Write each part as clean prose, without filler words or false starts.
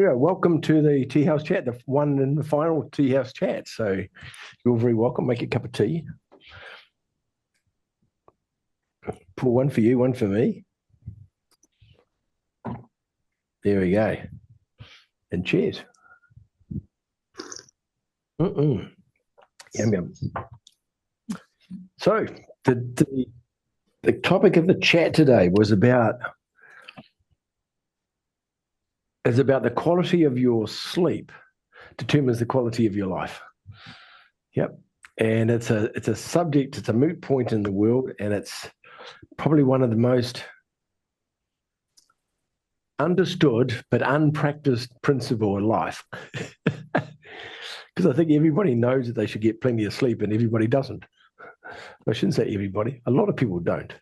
Yeah, welcome to the Teahouse chat, the one and the final Teahouse chat. So you're very welcome. Make a cup of tea. Pour one for you, one for me. There we go. And cheers. Yum, yum. So the topic of the chat today is about the quality of your sleep determines the quality of your life. Yep. And it's a subject, it's a moot point in the world, and it's probably one of the most understood but unpracticed principle in life. Because I think everybody knows that they should get plenty of sleep and everybody doesn't. I shouldn't say everybody. A lot of people don't.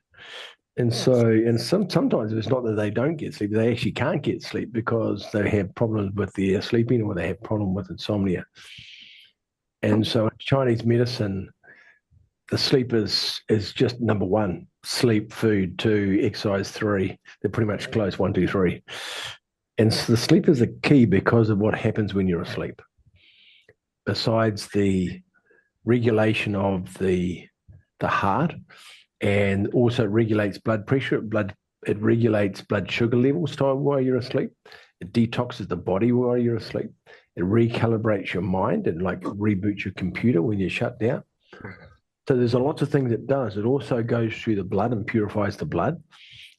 And sometimes it's not that they don't get sleep, they actually can't get sleep because they have problems with their sleeping or they have problem with insomnia. And so in Chinese medicine, the sleep is just number one. Sleep, food, two, exercise, three. They're pretty much close, one, two, three. And so the sleep is the key because of what happens when you're asleep. Besides the regulation of the heart, and also regulates blood pressure, it regulates blood sugar levels while you're asleep. It detoxes the body while you're asleep. It recalibrates your mind and like reboots your computer when you're shut down. So there's a lot of things it does. It also goes through the blood and purifies the blood.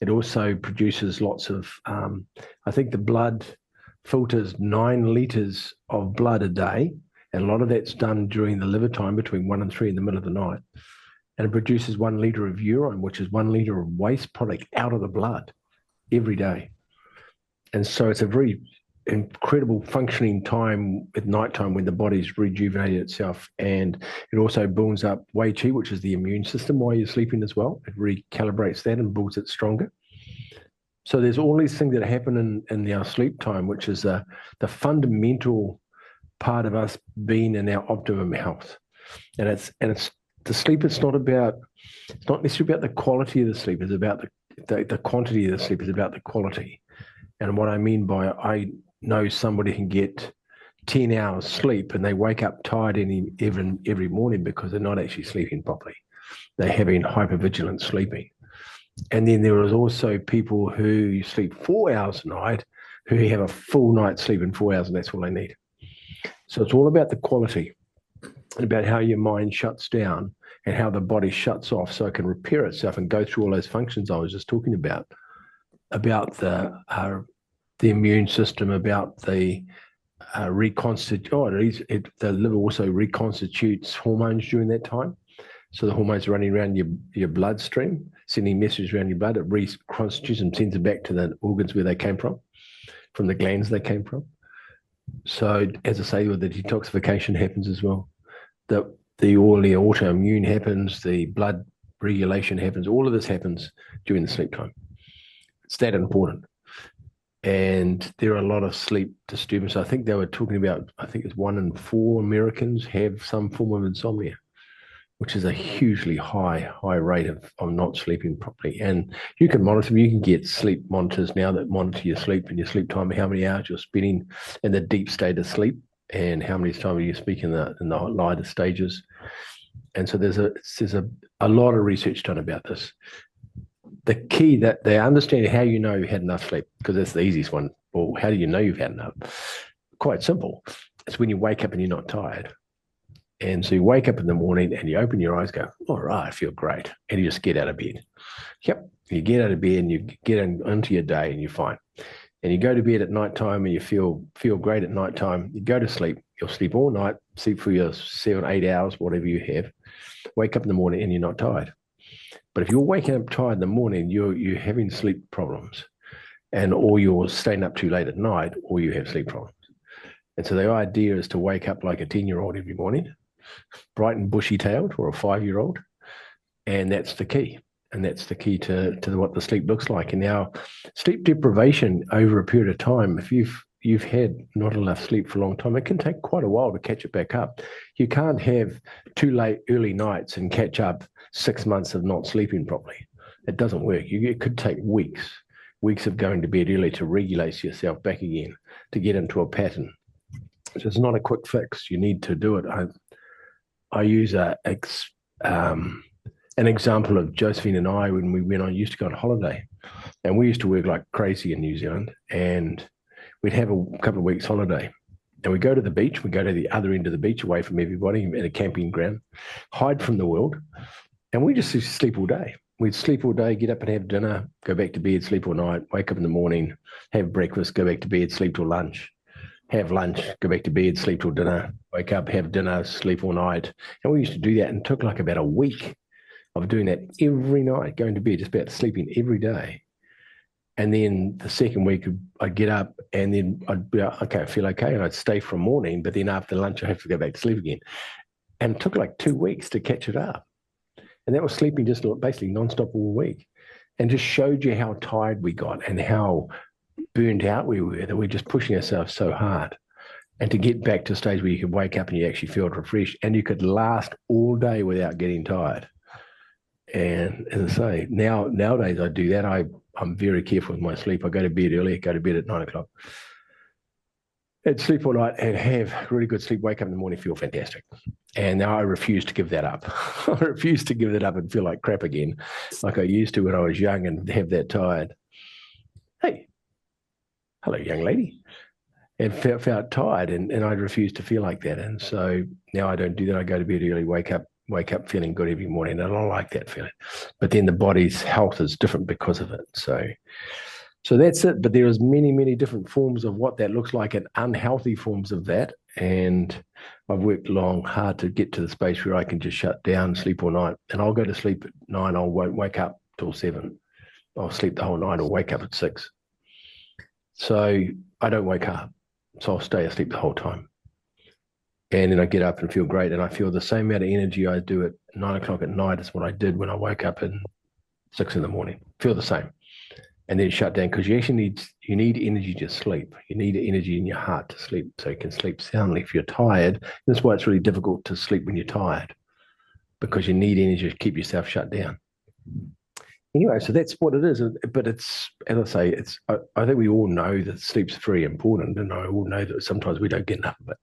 It also produces lots of, I think the blood filters 9 liters of blood a day. And a lot of that's done during the liver time between 1 and 3 in the middle of the night. And it produces 1 liter of urine, which is 1 liter of waste product out of the blood every day. And so it's a very incredible functioning time at nighttime when the body's rejuvenated itself. And it also builds up Wei Qi, which is the immune system while you're sleeping as well. It recalibrates that and builds it stronger. So there's all these things that happen in our sleep time, which is the fundamental part of us being in our optimum health. And it's the sleep, it's not necessarily about the quality of the sleep, it's about the quantity of the sleep, it's about the quality. And what I mean by, I know somebody can get 10 hours sleep and they wake up tired every morning because they're not actually sleeping properly. They're having hypervigilant sleeping. And then there is also people who sleep 4 hours a night who have a full night's sleep in 4 hours and that's all they need. So it's all about the quality and about how your mind shuts down and how the body shuts off so it can repair itself and go through all those functions I was just talking about the immune system, about the the liver also reconstitutes hormones during that time. So the hormones are running around your bloodstream, sending messages around your blood. It reconstitutes and sends it back to the organs where they came from the glands they came from. So as I say, the detoxification happens as well. The autoimmune happens, the blood regulation happens. All of this happens during the sleep time. It's that important. And there are a lot of sleep disturbances. I think they were talking about, I think it's 1 in 4 Americans have some form of insomnia, which is a hugely high rate of not sleeping properly. And you can monitor, you can get sleep monitors now that monitor your sleep and your sleep time, how many hours you're spending in the deep state of sleep and how many times you speak in the lighter stages. And so there's a lot of research done about this. The key that they understand how you know you've had enough sleep, because that's the easiest one. Well, how do you know you've had enough? Quite simple. It's when you wake up and you're not tired. And so you wake up in the morning and you open your eyes, go, all right, I feel great. And you just get out of bed. Yep. You get out of bed and you get into your day and you're fine. And you go to bed at nighttime and you feel great at nighttime. You go to sleep. You'll sleep all night, sleep for your 7, 8 hours, whatever you have. Wake up in the morning and you're not tired. But if you're waking up tired in the morning, you're having sleep problems, or you're staying up too late at night, or you have sleep problems. And so the idea is to wake up like a 10-year-old every morning, bright and bushy-tailed, or a 5-year-old, and that's the key. And that's the key to what the sleep looks like. And now, sleep deprivation over a period of time, if you've had not enough sleep for a long time, it can take quite a while to catch it back up. You can't have 2 late early nights and catch up 6 months of not sleeping properly. It doesn't work. It could take weeks. weeks of going to bed early to regulate yourself back again, to get into a pattern. So it's not a quick fix. You need to do it. I use an example of Josephine and I when we used to go on holiday, and we used to work like crazy in New Zealand, and we'd have a couple of weeks holiday, and we go to the beach. We go to the other end of the beach, away from everybody, at a camping ground, hide from the world, and we just used to sleep all day. We'd sleep all day, get up and have dinner, go back to bed, sleep all night, wake up in the morning, have breakfast, go back to bed, sleep till lunch, have lunch, go back to bed, sleep till dinner, wake up, have dinner, sleep all night. And we used to do that, and it took like about a week of doing that every night, going to bed, just about sleeping every day. And then the second week, I'd get up and then I'd be like, okay, I feel okay. And I'd stay from morning, but then after lunch, I have to go back to sleep again. And it took like 2 weeks to catch it up. And that was sleeping just basically nonstop all week, and just showed you how tired we got and how burned out we were, that we're just pushing ourselves so hard. And to get back to a stage where you could wake up and you actually feel refreshed and you could last all day without getting tired. And as I say, nowadays I do that. I'm very careful with my sleep. I go to bed early, go to bed at 9 o'clock. And sleep all night and have really good sleep, wake up in the morning, feel fantastic. And now I refuse to give that up. I refuse to give that up and feel like crap again, like I used to when I was young and have that tired. Hey, hello, young lady. And felt tired, and I refuse to feel like that. And so now I don't do that. I go to bed early, wake up feeling good every morning. And I don't like that feeling. But then the body's health is different because of it. So that's it. But there is many, many different forms of what that looks like, and unhealthy forms of that. And I've worked hard to get to the space where I can just shut down, sleep all night. And I'll go to sleep at 9. I won't wake up till 7. I'll sleep the whole night or wake up at 6. So I don't wake up. So I'll stay asleep the whole time. And then I get up and feel great. And I feel the same amount of energy I do at 9 o'clock at night as what I did when I woke up at 6 in the morning. Feel the same. And then shut down, because you actually need energy to sleep. You need energy in your heart to sleep, so you can sleep soundly. If you're tired, that's why it's really difficult to sleep when you're tired, because you need energy to keep yourself shut down. Anyway, so that's what it is. But it's, as I say, I think we all know that sleep's very important, and I all know that sometimes we don't get enough of it.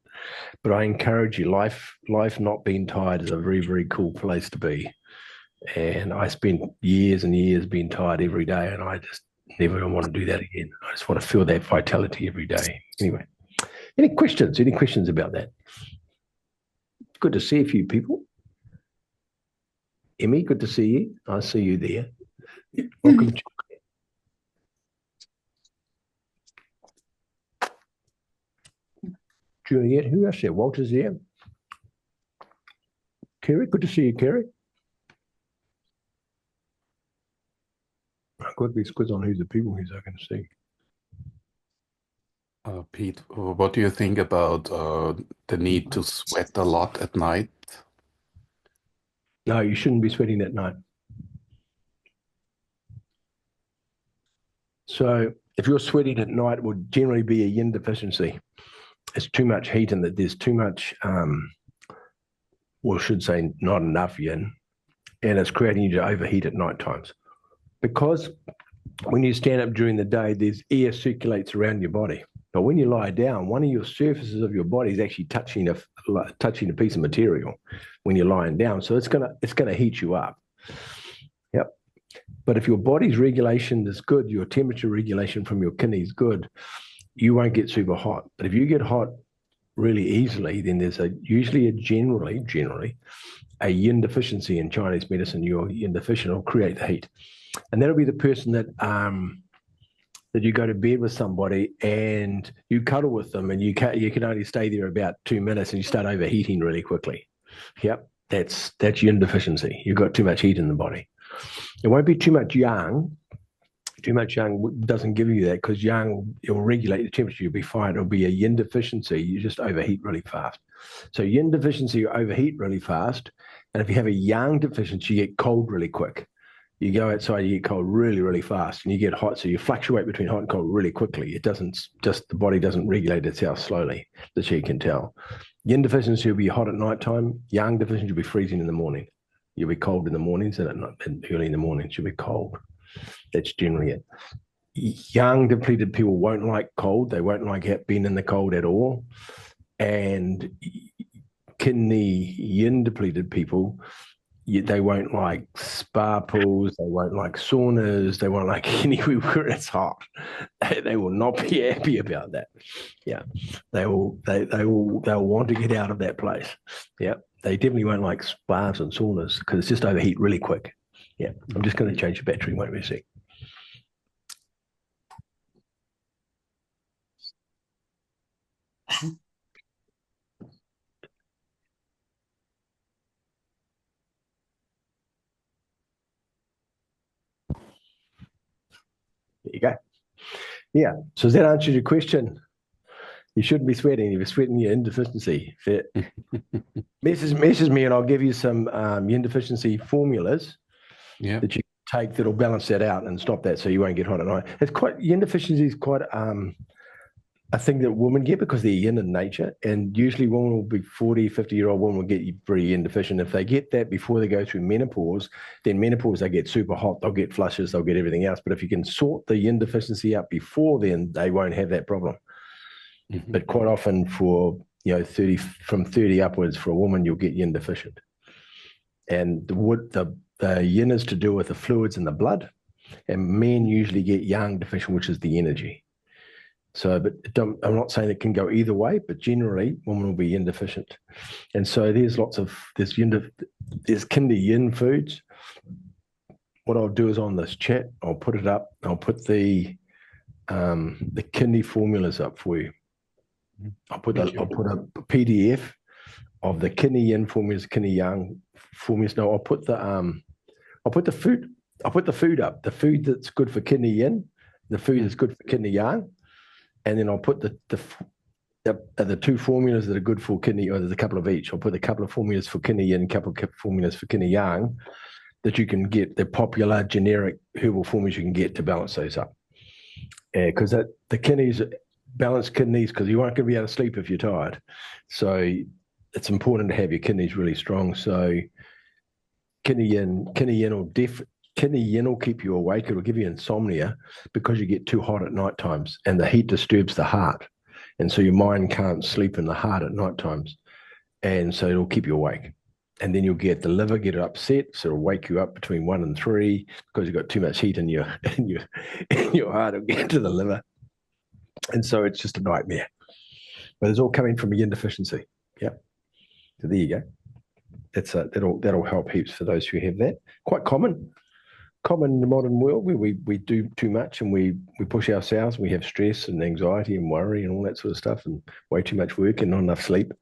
But I encourage you, life not being tired is a very, very cool place to be. And I spent years and years being tired every day, and I just never want to do that again. I just want to feel that vitality every day. Anyway, any questions? Any questions about that? Good to see a few people. Emmy, good to see you. I see you there. Welcome. Juliet, who else there? Walter's there. Kerry, good to see you, Kerry. I've got these quiz on who's the people who's I can see. Pete, what do you think about the need to sweat a lot at night? No, you shouldn't be sweating at night. So if you're sweating at night, it would generally be a yin deficiency. It's too much heat, and that there's too much, well, I should say not enough yin, and it's creating you to overheat at night times. Because when you stand up during the day, there's air circulates around your body. But when you lie down, one of your surfaces of your body is actually touching a piece of material when you're lying down. So it's gonna heat you up. Yep. But if your body's regulation is good, your temperature regulation from your kidney is good, you won't get super hot. But if you get hot really easily, then there's generally a yin deficiency in Chinese medicine. Your yin deficient will create the heat. And that'll be the person that you go to bed with somebody and you cuddle with them, and you can only stay there about 2 minutes and you start overheating really quickly. Yep, that's yin deficiency. You've got too much heat in the body. It won't be too much yang. Too much yang doesn't give you that, because yang, it'll regulate the temperature. You'll be fine. It'll be a yin deficiency. You just overheat really fast. So yin deficiency, you overheat really fast. And if you have a yang deficiency, you get cold really quick. You go outside, you get cold really, really fast, and you get hot. So you fluctuate between hot and cold really quickly. It doesn't the body doesn't regulate itself slowly, that you can tell. Yin deficiency will be hot at night time. Yang deficiency will be freezing in the morning. You'll be cold in the mornings, and early in the mornings you'll be cold. That's generally it. young depleted people won't like cold. They won't like being in the cold at all. And kidney yin depleted people, they won't like spa pools, they won't like saunas, they won't like anywhere where it's hot. They will not be happy about that. Yeah, they'll want to get out of that place. Yeah, they definitely won't like spas and saunas because it's just overheat really quick. Yeah, I'm just going to change the battery. Won't we see? There you go. Yeah. So does that answer your question? You shouldn't be sweating. If you're sweating, you're in deficiency. Message me and I'll give you some yin deficiency formulas that you take that'll balance that out and stop that so you won't get hot at night. It's quite, yin deficiency is quite a thing that women get because they're yin in nature. And usually women will be 40, 50-year-old women will get very yin deficient. If they get that before they go through menopause, then menopause, they get super hot, they'll get flushes, they'll get everything else. But if you can sort the yin deficiency out before then, they won't have that problem. Mm-hmm. But quite often for, 30 upwards for a woman, you'll get yin deficient. And the yin is to do with the fluids in the blood. And men usually get yang deficient, which is the energy. So, but I'm not saying it can go either way, but generally women will be yin deficient. And so there's kindi yin foods. What I'll do is on this chat, I'll put it up. I'll put the kindi formulas up for you. I'll put a PDF of the kindi yin formulas, kindi yang formulas. No, I'll put the food up. The food that's good for kindi yin, the food that's good for kindi yang. And then I'll put the two formulas that are good for kidney, or there's a couple of each. I'll put a couple of formulas for kidney yin, a couple of formulas for kidney yang that you can get, the popular generic herbal formulas you can get to balance those up. Because the kidneys, balance kidneys, because you aren't going to be able to sleep if you're tired. So it's important to have your kidneys really strong. So kidney yin will keep you awake. It'll give you insomnia because you get too hot at night times, and the heat disturbs the heart. And so your mind can't sleep in the heart at night times. And so it'll keep you awake. And then you'll get the liver, get it upset. So it'll wake you up between 1 and 3 because you've got too much heat in your heart. It'll get to the liver. And so it's just a nightmare. But it's all coming from a yin deficiency. Yeah. So there you go. That'll help heaps for those who have that. Quite common in the modern world where we do too much and we push ourselves, and we have stress and anxiety and worry and all that sort of stuff, and way too much work and not enough sleep.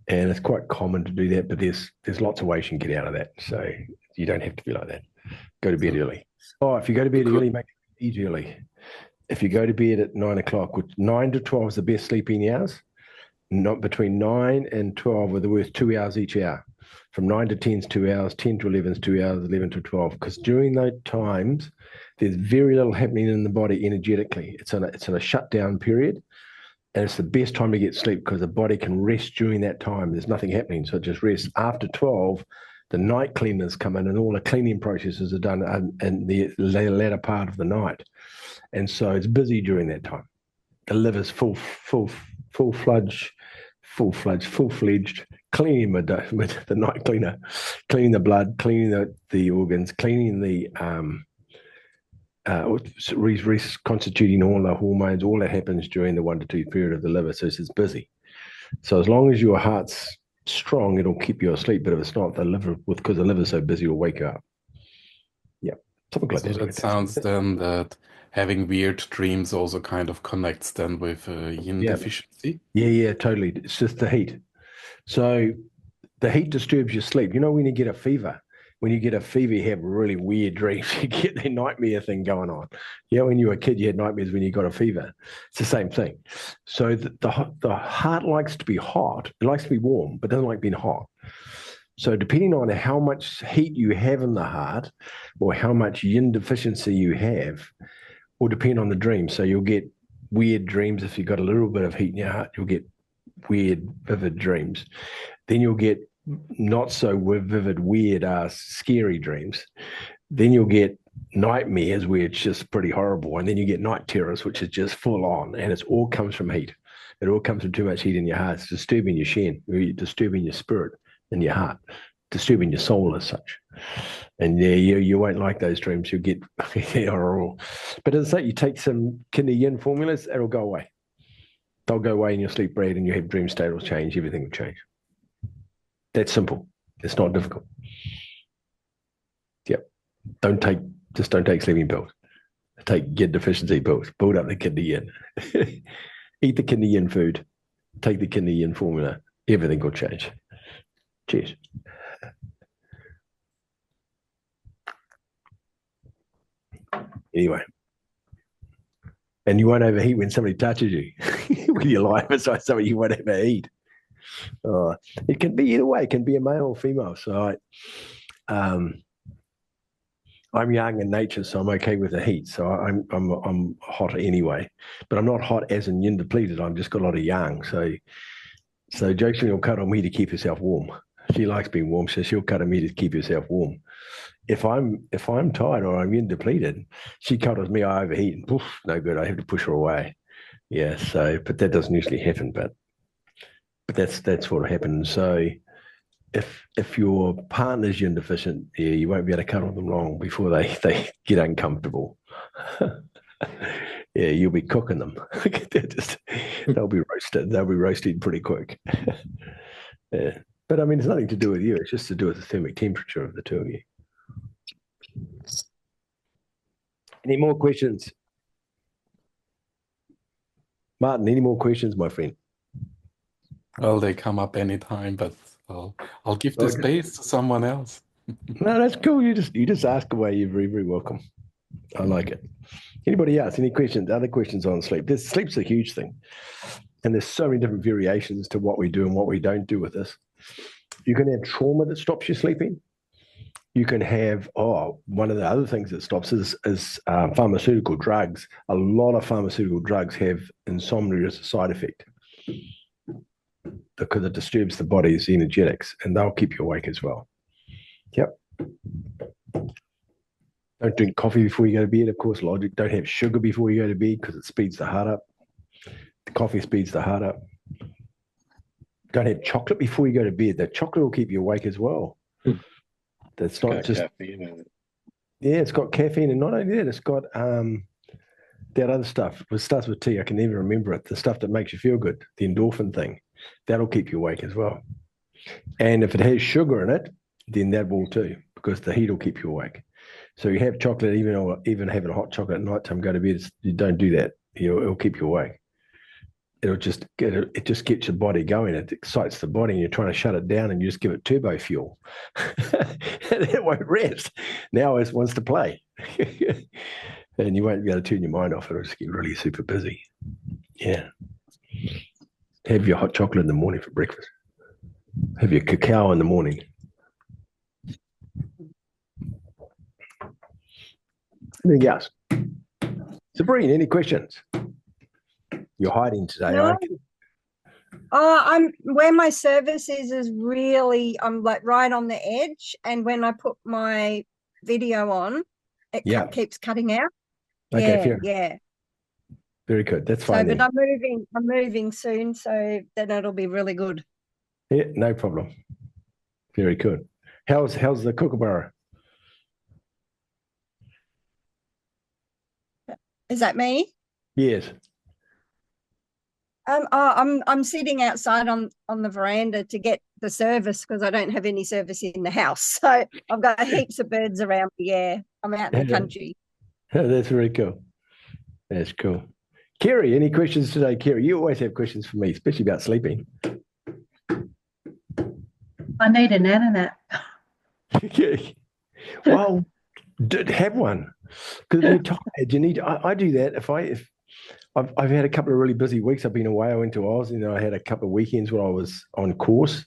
And it's quite common to do that, but there's lots of ways you can get out of that. So you don't have to be like that. Go to bed early. Oh, if you go to bed early, make it eat early. If you go to bed at 9 o'clock, which 9 to 12 is the best sleeping hours, not between 9 and 12 are the worst 2 hours each hour. From 9 to 10 is 2 hours, 10 to 11 is 2 hours, 11 to 12. Because during those times, there's very little happening in the body energetically. It's in a shutdown period, and it's the best time to get sleep because the body can rest during that time. There's nothing happening, so it just rests. After 12, the night cleaners come in, and all the cleaning processes are done in the latter part of the night. And so it's busy during that time. The liver's full-fledged cleaning with the night cleaner, cleaning the blood, cleaning the organs, cleaning the reconstituting all the hormones. All that happens during the 1 to 2 period of the liver. So it's busy. So as long as your heart's strong, it'll keep you asleep. But if it's not, because the liver's so busy, will wake you up. Yeah, something like that. So that sounds then that having weird dreams also kind of connects then with yin deficiency. Yeah, totally. It's just the heat. So the heat disturbs your sleep. When you get a fever, you have really weird dreams. You get the nightmare thing going on. When you were a kid, you had nightmares when you got a fever. It's the same thing. So the heart likes to be hot. It likes to be warm, but doesn't like being hot. So depending on how much heat you have in the heart or how much yin deficiency you have, will depend on the dream. So you'll get weird dreams if you've got a little bit of heat in your heart. You'll get weird, vivid dreams. Then you'll get not so vivid, weird, scary dreams. Then you'll get nightmares where it's just pretty horrible, and then you get night terrors, which is just full on, and it all comes from heat. It all comes from too much heat in your heart. It's disturbing your shen, disturbing your spirit and your heart, disturbing your soul as such. And yeah, you won't like those dreams. You'll get horrible. But as I say, you take some Kinder Yin formulas, it'll go away. They'll go away in your sleep bread, and your dream state will change. Everything will change. That's simple. It's not difficult. Yep. Don't take sleeping pills. Take yin deficiency pills. Build up the Kinder Yin. Eat the Kinder Yin food. Take the Kinder Yin formula. Everything will change. Cheers. Anyway. And you won't overheat when somebody touches you. When you're lying beside somebody, you won't overheat. It can be either way. It can be a male or female. So I'm young in nature, so I'm okay with the heat. So I'm hot anyway, but I'm not hot as in yin depleted. I've just got a lot of yang. So Josephine will cut on me to keep herself warm. She likes being warm, so she'll cut on me to keep herself warm. If I'm tired or I'm yin depleted, she cuddles me, I overheat, and poof, no good. I have to push her away. Yeah. So, but that doesn't usually happen. But that's what happens. So if your partner's yin deficient, yeah, you won't be able to cuddle them long before they get uncomfortable. Yeah, you'll be cooking them. They'll be roasted. They'll be roasted pretty quick. Yeah. But I mean, it's nothing to do with you. It's just to do with the thermic temperature of the two of you. Any more questions? Martin, any more questions, my friend? Well, they come up anytime, but I'll give the space to someone else. No, that's cool. You just ask away. You're very, very welcome. I like it. Anybody else? Any questions? Other questions on sleep? Sleep's a huge thing. And there's so many different variations to what we do and what we don't do with this. You can have trauma that stops you sleeping. You can have, one of the other things that stops is pharmaceutical drugs. A lot of pharmaceutical drugs have insomnia as a side effect because it disturbs the body's energetics, and they'll keep you awake as well. Yep. Don't drink coffee before you go to bed, of course, logic. Don't have sugar before you go to bed because it speeds the heart up. The coffee speeds the heart up. Don't have chocolate before you go to bed. The chocolate will keep you awake as well. That's not just caffeine in it. Yeah, it's got caffeine, and not only that, it's got that other stuff. It starts with T. I can never remember it. The stuff that makes you feel good, the endorphin thing, that'll keep you awake as well. And if it has sugar in it, then that will too, because the heat will keep you awake. So you have chocolate, even having a hot chocolate at night time, go to bed. You don't do that. It'll keep you awake. It just gets your body going. It excites the body, and you're trying to shut it down, and you just give it turbo fuel. And it won't rest. Now it wants to play. And you won't be able to turn your mind off. It'll just get really super busy. Yeah. Have your hot chocolate in the morning for breakfast. Have your cacao in the morning. Anything else? Sabrina, any questions? You're hiding today, no. aren't you? I'm where my service is really, I'm like right on the edge, and when I put my video on, it keeps cutting out. Okay, fair. Yeah. Very good. That's fine. But I'm moving soon, so then it'll be really good. Yeah, no problem. Very good. How's the kookaburra? Is that me? Yes. I'm sitting outside on the veranda to get the service because I don't have any service in the house. So I've got heaps of birds around me. Yeah, I'm out in the country. That's very cool. That's cool. Kerry, any questions today, Kerry? You always have questions for me, especially about sleeping. I need a nap. Well, have one. Because you're tired. You need. I do that if I've had a couple of really busy weeks. I've been away. I went to Oz, and I had a couple of weekends where I was on course,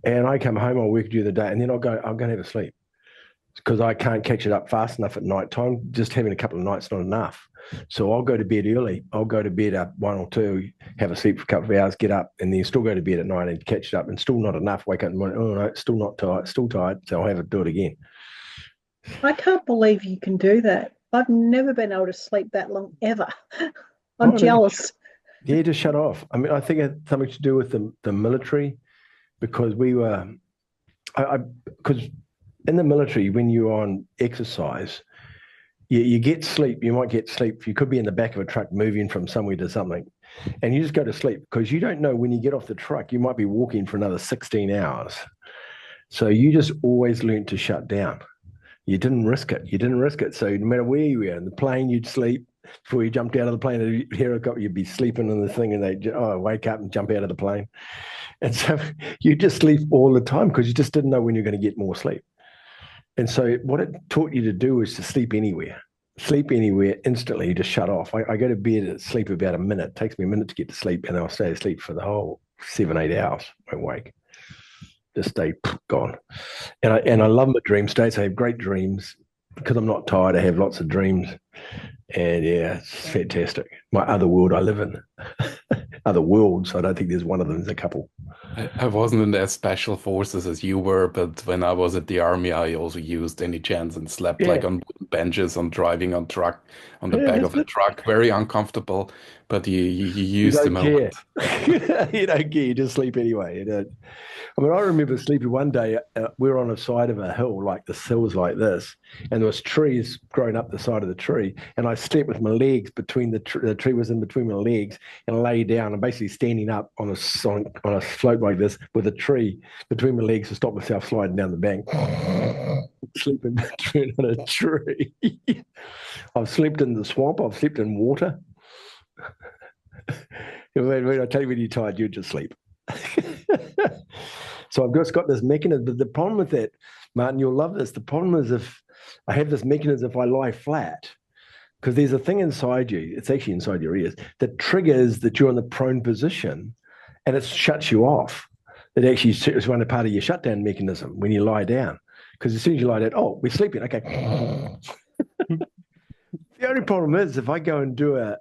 and I come home. I'll work during the day, and then I'm going to have a sleep because I can't catch it up fast enough at night time. Just having a couple of nights not enough. So I'll go to bed early. I'll go to bed at 1 or 2, have a sleep for a couple of hours, get up, and then still go to bed at night and catch it up, and still not enough. Wake up in the morning. Oh no, still not tired. Still tired. So I'll have to do it again. I can't believe you can do that. I've never been able to sleep that long ever. I'm Oh, no, jealous. yeah, just shut off. I mean, I think it had something to do with the military because we were, because in the military, when you're on exercise, you get sleep. You might get sleep. You could be in the back of a truck moving from somewhere to something, and you just go to sleep because you don't know when you get off the truck, you might be walking for another 16 hours. So you just always learned to shut down. You didn't risk it. You didn't risk it. So no matter where you were in the plane, you'd sleep. Before you jumped out of the plane, a helicopter, you'd be sleeping in the thing, and they'd wake up and jump out of the plane. And so you just sleep all the time because you just didn't know when you're going to get more sleep. And so what it taught you to do is to sleep anywhere. Sleep anywhere instantly. You just shut off. I go to bed and sleep about a minute. It takes me a minute to get to sleep, and I'll stay asleep for the whole 7, 8 hours. I wake. Just stay gone. And I love my dream states. I have great dreams because I'm not tired. I have lots of dreams. And yeah, it's fantastic. My other world I live in. Other worlds. I don't think there's one of them. There's a couple. I wasn't in the special forces as you were, but when I was at the army, I also used any chance and slept like Yeah. on benches, on driving on truck, on the Yeah, back that's of a it. truck, very uncomfortable. But you You use the don't care. moment. You don't care. You just sleep anyway. You don't. I mean, I remember sleeping one day. We were on the side of a hill, like the hill's like this, and there was trees growing up the side of the tree. And I slept with my legs between the tree was in between my legs, and I lay down. I'm basically standing up on a slope like this with a tree between my legs to stop myself sliding down the bank. Sleeping between on a tree. I've slept in the swamp. I've slept in water. When I tell you when you're tired, you just sleep. So I've just got this mechanism. But the problem with that, Martin, you'll love this. The problem is if I have this mechanism, if I lie flat, because there's a thing inside you, it's actually inside your ears, that triggers that you're in the prone position and it shuts you off. It actually is one part of your shutdown mechanism when you lie down. Because as soon as you lie down, oh, we're sleeping. Okay. The only problem is if I go and do a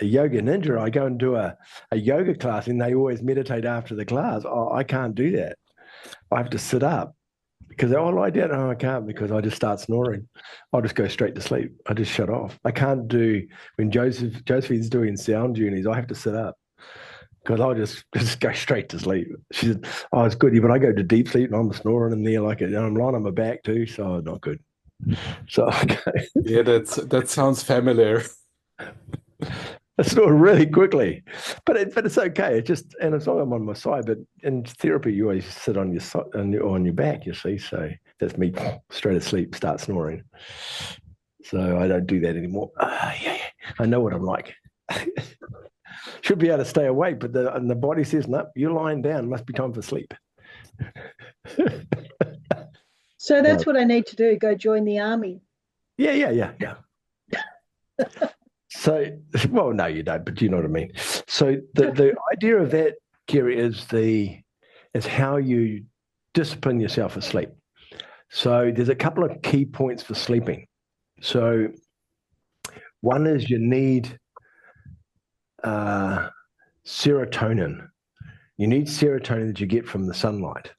yoga ninja, I go and do a yoga class and they always meditate after the class. Oh, I can't do that. I have to sit up because I'll lie down. Oh, I can't because I just start snoring. I'll just go straight to sleep. I just shut off. I can't do when Josephine's doing sound journeys. I have to sit up because I'll just go straight to sleep. She said, "Oh, it's good, but I go to deep sleep and I'm snoring in there like it. And I'm lying on my back too, so not good." So okay. Yeah, that sounds familiar. I snore really quickly, but it's okay. It just and it's not I'm on my side. But in therapy, you always sit on your side on your back. You see, so that's me straight asleep, start snoring. So I don't do that anymore. Yeah, I know what I'm like. Should be able to stay awake, but the body says no. You're lying down. Must be time for sleep. So that's what I need to do, go join the army. Yeah. So, well, no, you don't, but you know what I mean. So the idea of that, Kerry, is how you discipline yourself for sleep. So there's a couple of key points for sleeping. So one is you need serotonin. You need serotonin that you get from the sunlight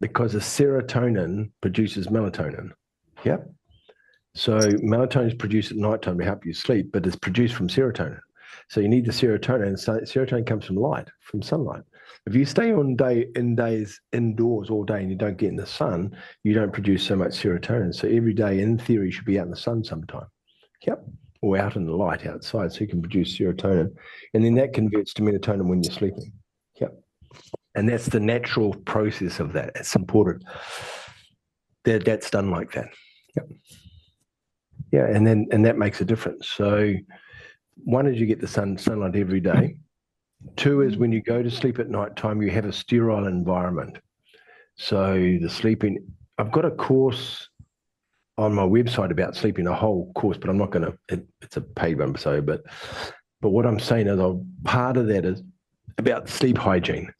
because the serotonin produces melatonin. Yep. So melatonin is produced at nighttime to help you sleep, but it's produced from serotonin. So you need the serotonin, and serotonin comes from light, from sunlight. If you stay days indoors all day and you don't get in the sun, you don't produce so much serotonin. So every day, in theory, you should be out in the sun sometime. Yep. Or out in the light outside so you can produce serotonin. And then that converts to melatonin when you're sleeping. Yep. And that's the natural process of that. It's important that that's done like that. Yep. Yeah, and that makes a difference. So one is you get the sunlight every day. Two is when you go to sleep at night time, you have a sterile environment. So the sleeping, I've got a course on my website about sleeping, a whole course, but I'm not going to, it's a paid one, so, but what I'm saying is part of that is about sleep hygiene.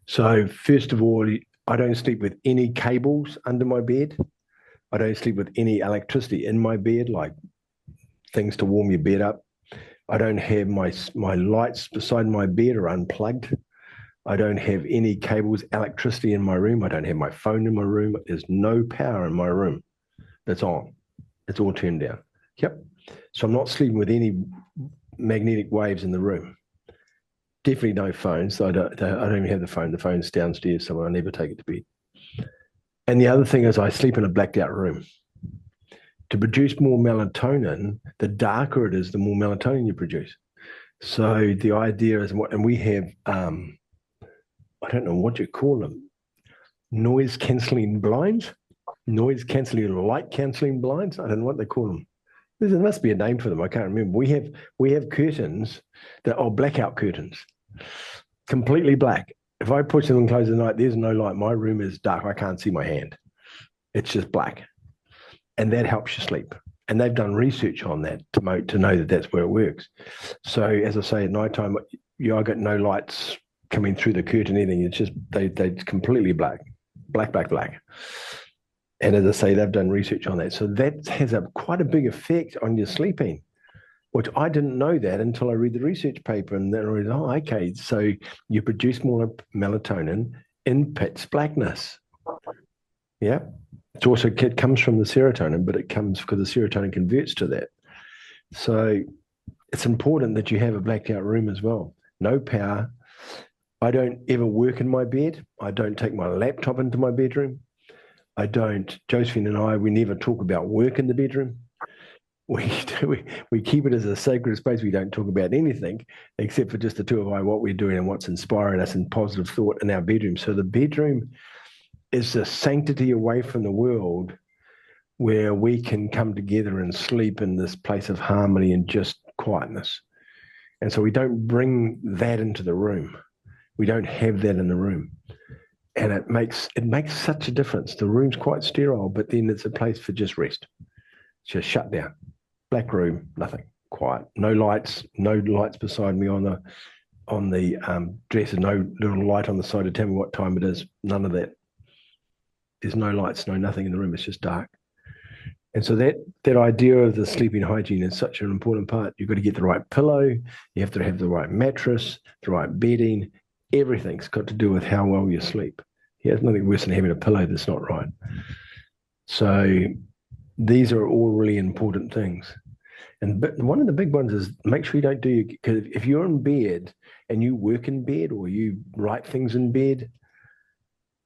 So first of all, I don't sleep with any cables under my bed. I don't sleep with any electricity in my bed, like things to warm your bed up. I don't have my lights beside my bed are unplugged. I don't have any cables, electricity in my room. I don't have my phone in my room. There's no power in my room. that's on. It's all turned down. Yep. So I'm not sleeping with any magnetic waves in the room. Definitely no phones. So I don't even have the phone. The phone's downstairs somewhere. I never take it to bed. And the other thing is I sleep in a blacked out room. To produce more melatonin, the darker it is, the more melatonin you produce. So the idea is, and we have, I don't know what you call them, noise cancelling blinds, noise cancelling, light cancelling blinds. I don't know what they call them. There must be a name for them. I can't remember. We have curtains that are blackout curtains, completely black. If I push them and close the night, there's no light. My room is dark. I can't see my hand. It's just black. And that helps you sleep. And they've done research on that to know that that's where it works. So as I say, at nighttime, I got no lights coming through the curtain, anything. It's just, they're completely black. And as I say, they've done research on that. So that has quite a big effect on your sleeping, which I didn't know that until I read the research paper. And then I read, oh, okay, so you produce more melatonin in pitch blackness. Yeah. It comes from the serotonin, but it comes because the serotonin converts to that. So it's important that you have a blacked out room as well. No power. I don't ever work in my bed. I don't take my laptop into my bedroom. Josephine and I, we never talk about work in the bedroom. We keep it as a sacred space. We don't talk about anything except for just the two of us, what we're doing and what's inspiring us in positive thought in our bedroom. So the bedroom is a sanctity away from the world where we can come together and sleep in this place of harmony and just quietness. And so we don't bring that into the room. We don't have that in the room. And it makes such a difference. The room's quite sterile, but then it's a place for just rest. Just shut down. Black room, nothing. Quiet. No lights beside me on the dresser, no little light on the side to tell me what time it is. None of that. There's no lights, no nothing in the room. It's just dark. And so that idea of the sleeping hygiene is such an important part. You've got to get the right pillow. You have to have the right mattress, the right bedding. Everything's got to do with how well you sleep. There's nothing worse than having a pillow that's not right. So these are all really important things. But one of the big ones is make sure you don't because if you're in bed and you work in bed or you write things in bed,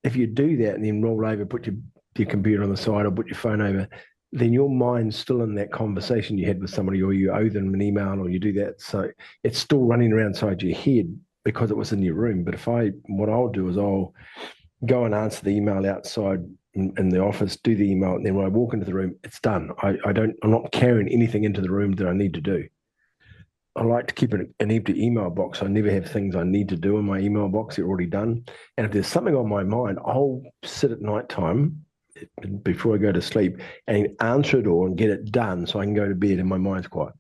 if you do that and then roll over, put your computer on the side or put your phone over, then your mind's still in that conversation you had with somebody, or you owe them an email, or you do that. So it's still running around inside your head because it was in your room. But what I'll do is I'll go and answer the email outside in the office, do the email, and then when I walk into the room, it's done. I'm not carrying anything into the room that I need to do. I like to keep an empty email box. I never have things I need to do in my email box. They're already done. And if there's something on my mind, I'll sit at nighttime before I go to sleep and answer it all and get it done so I can go to bed and my mind's quiet.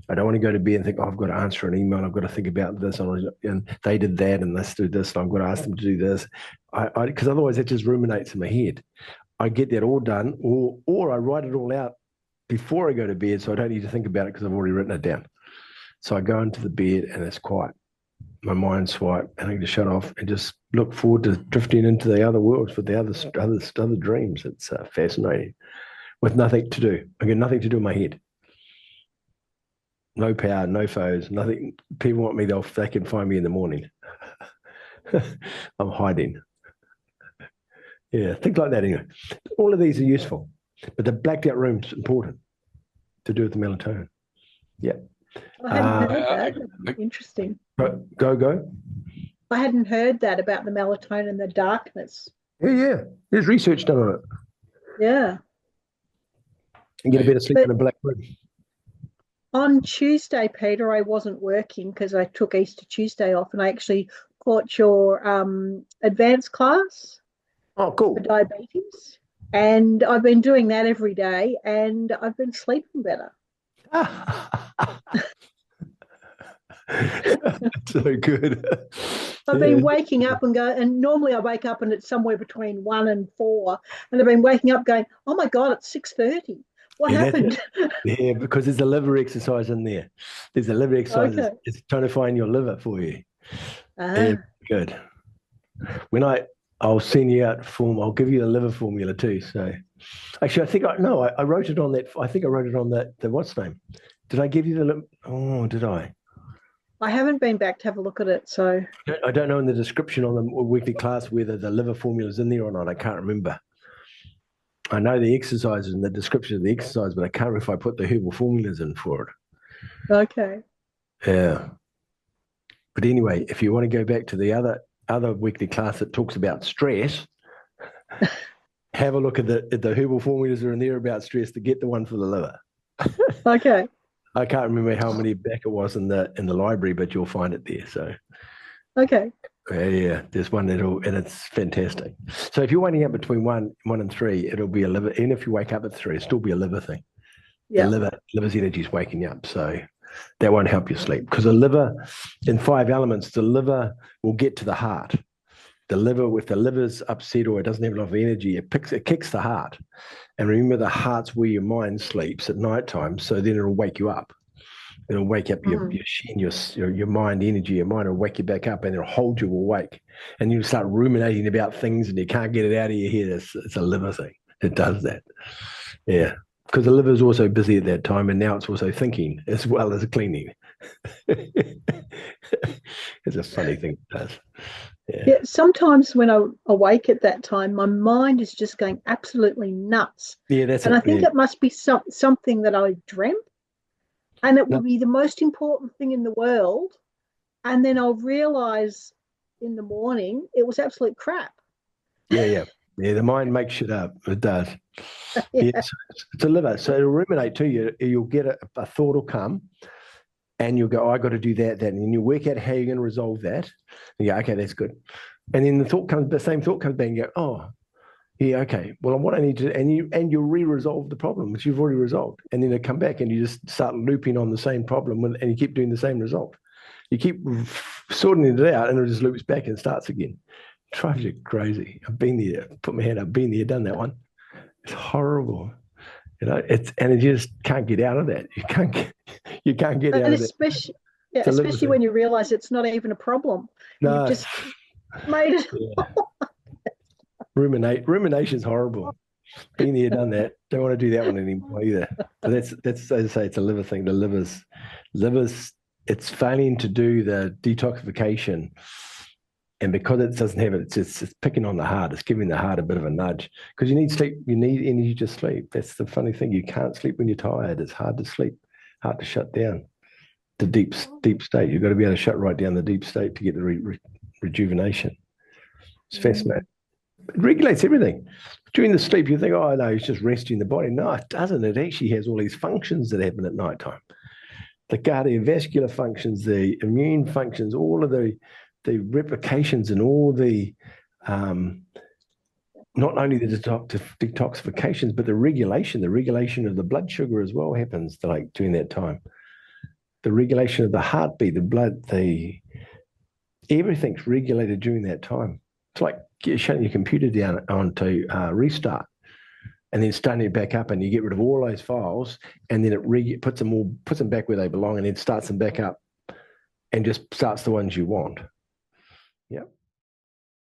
I don't want to go to bed and think, I've got to answer an email. I've got to think about this. And they did that and let's do this. And I've got to ask them to do this. Because otherwise it just ruminates in my head. I get that all done or I write it all out before I go to bed so I don't need to think about it because I've already written it down. So I go into the bed and it's quiet. My mind's quiet and I can just shut off and just look forward to drifting into the other worlds with the other dreams. It's fascinating with nothing to do. I get nothing to do in my head. No power, no phones, nothing. People want me, they can find me in the morning. I'm hiding. Yeah, things like that anyway. All of these are useful, but the blacked out room's important to do with the melatonin. Yeah. I hadn't heard that. Interesting. Go. I hadn't heard that about the melatonin and the darkness. Yeah. There's research done on it. Yeah. And get a bit of sleep in a black room. On Tuesday, Peter, I wasn't working because I took Easter Tuesday off and I actually caught your advanced class. Oh, cool. For diabetes. And I've been doing that every day and I've been sleeping better. So good. I've been waking up and normally I wake up and it's somewhere between 1 and 4, and I've been waking up going, oh my God, it's 6:30. What happened? Yeah, because there's a liver exercise in there. There's a liver exercise. It's trying to find your liver for you. Good. When I I'll send you out form. I'll give you the liver formula too. So actually, I think I wrote it on that. I think I wrote it on the what's name. Did I give you the? Oh, did I? I haven't been back to have a look at it, so I don't know in the description on the weekly class whether the liver formula is in there or not. I can't remember. I know the exercises in the description of the exercise, but I can't remember if I put the herbal formulas in for it. okay. Yeah. But anyway, if you want to go back to the other weekly class that talks about stress, have a look at the herbal formulas that are in there about stress to get the one for the liver. Okay. I can't remember how many back it was in the library, but you'll find it there. So Okay. yeah, there's one and it's fantastic. So if you're waking up between one and 3, it'll be a liver. And if you wake up at 3, it'll still be a liver thing. Yeah. The liver's energy is waking you up, so that won't help you sleep because the liver, in 5 elements, the liver will get to the heart. The liver, if the liver's upset or it doesn't have enough energy, it kicks the heart. And remember, the heart's where your mind sleeps at nighttime, so then it'll wake you up. It'll wake up your mind energy. Your mind will wake you back up and it'll hold you awake. And you'll start ruminating about things and you can't get it out of your head. It's a liver thing. It does that. Yeah. Because the liver's also busy at that time and now it's also thinking as well as cleaning. It's a funny thing it does. Yeah, sometimes when I awake at that time, my mind is just going absolutely nuts. Yeah, that's and I think it must be something that I dreamt, and it will be the most important thing in the world. And then I'll realize in the morning it was absolute crap. Yeah. The mind makes shit up. It does. Yeah, it's a liver. So it'll ruminate to you. You'll get a thought will come. And you'll go, oh, I got to do that. And then you work out how you're going to resolve that. And you go, okay, that's good. And then the same thought comes back and you go, oh, yeah, okay. Well, what I need to, and you re-resolve the problem, which you've already resolved. And then they come back and you just start looping on the same problem and you keep doing the same result. You keep sorting it out and it just loops back and starts again. It drives you crazy. I've been there, put my hand up, been there, done that one. It's horrible. And you just can't get out of that. You can't get out of it. Especially when you realize it's not even a problem. No. You've just made it. Yeah. Rumination's horrible. Been there, done that. Don't want to do that one anymore either. But that's as I say, it's a liver thing. The liver's it's failing to do the detoxification. And because it doesn't have it, it's picking on the heart. It's giving the heart a bit of a nudge. Because you need sleep. You need energy to sleep. That's the funny thing. You can't sleep when you're tired. It's hard to sleep, hard to shut down the deep state. You've got to be able to shut right down the deep state to get the rejuvenation. It's fascinating. It regulates everything. During the sleep, you think, oh, no, it's just resting the body. No, it doesn't. It actually has all these functions that happen at nighttime. The cardiovascular functions, the immune functions, all of the replications and all the not only the detoxifications, but the regulation of the blood sugar as well happens like during that time. The regulation of the heartbeat, the blood, everything's regulated during that time. It's like shutting your computer down onto restart and then starting it back up and you get rid of all those files and then it puts them back where they belong and then starts them back up and just starts the ones you want.